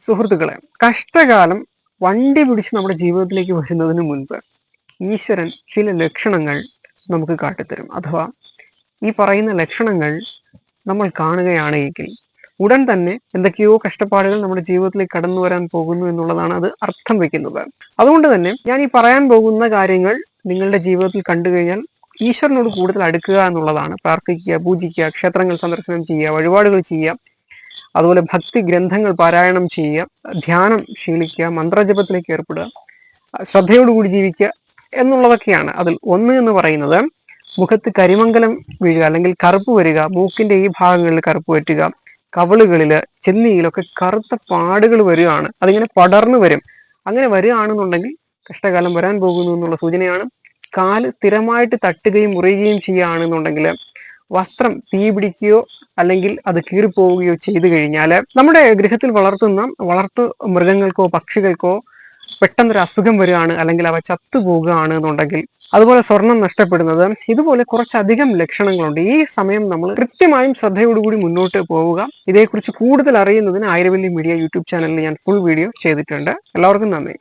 സുഹൃത്തുക്കളെ, കഷ്ടകാലം വണ്ടി പിടിച്ച് നമ്മുടെ ജീവിതത്തിലേക്ക് വരുന്നതിന് മുൻപ് ഈശ്വരൻ ചില ലക്ഷണങ്ങൾ നമുക്ക് കാട്ടിത്തരും. അഥവാ ഈ പറയുന്ന ലക്ഷണങ്ങൾ നമ്മൾ കാണുകയാണെങ്കിൽ ഉടൻ തന്നെ എന്തൊക്കെയോ കഷ്ടപ്പാടുകൾ നമ്മുടെ ജീവിതത്തിലേക്ക് കടന്നു വരാൻ പോകുന്നു എന്നുള്ളതാണ് അത് അർത്ഥം വെക്കുന്നത്. അതുകൊണ്ട് തന്നെ ഞാൻ ഈ പറയാൻ പോകുന്ന കാര്യങ്ങൾ നിങ്ങളുടെ ജീവിതത്തിൽ കണ്ടു കഴിഞ്ഞാൽ ഈശ്വരനോട് കൂടുതൽ അടുക്കുക എന്നുള്ളതാണ്. പ്രാർത്ഥിക്കുക, പൂജിക്കുക, ക്ഷേത്രങ്ങൾ സന്ദർശനം ചെയ്യുക, വഴിപാടുകൾ ചെയ്യുക, അതുപോലെ ഭക്തി ഗ്രന്ഥങ്ങൾ പാരായണം ചെയ്യുക, ധ്യാനം ശീലിക്കുക, മന്ത്രജപത്തിലേക്ക് ഏർപ്പെടുക, ശ്രദ്ധയോടുകൂടി ജീവിക്കുക എന്നുള്ളതൊക്കെയാണ്. അതിൽ ഒന്ന് എന്ന് പറയുന്നത് മുഖത്ത് കരിമംഗലം വീഴുക, അല്ലെങ്കിൽ കറുപ്പ് വരിക, മൂക്കിന്റെ ഈ ഭാഗങ്ങളിൽ കറുപ്പ് പറ്റുക, കവിളുകളില് ചെന്നിയിലൊക്കെ കറുത്ത പാടുകൾ വരികയാണ്. അതിങ്ങനെ പടർന്നു വരും. അങ്ങനെ വരികയാണെന്നുണ്ടെങ്കിൽ കഷ്ടകാലം വരാൻ പോകുന്നു എന്നുള്ള സൂചനയാണ്. കാല് സ്ഥിരമായിട്ട് തട്ടുകയും മുറിയുകയും ചെയ്യുകയാണെന്നുണ്ടെങ്കിൽ, വസ്ത്രം തീ പിടിക്കുകയോ അല്ലെങ്കിൽ അത് കീറിപ്പോവുകയോ ചെയ്തു കഴിഞ്ഞാൽ, നമ്മുടെ ഗൃഹത്തിൽ വളർത്തു മൃഗങ്ങൾക്കോ പക്ഷികൾക്കോ പെട്ടെന്നൊരു അസുഖം വരികയാണ്, അല്ലെങ്കിൽ അവ ചത്തുപോകുകയാണ് എന്നുണ്ടെങ്കിൽ, അതുപോലെ സ്വർണം നഷ്ടപ്പെടുന്നത്, ഇതുപോലെ കുറച്ചധികം ലക്ഷണങ്ങളുണ്ട്. ഈ സമയം നമ്മൾ കൃത്യമായും ശ്രദ്ധയോടുകൂടി മുന്നോട്ട് പോവുക. ഇതേക്കുറിച്ച് കൂടുതൽ അറിയുന്നതിന് ആയിരവല്ലി മീഡിയ യൂട്യൂബ് ചാനലിൽ ഞാൻ ഫുൾ വീഡിയോ ചെയ്തിട്ടുണ്ട്. എല്ലാവർക്കും നന്ദി.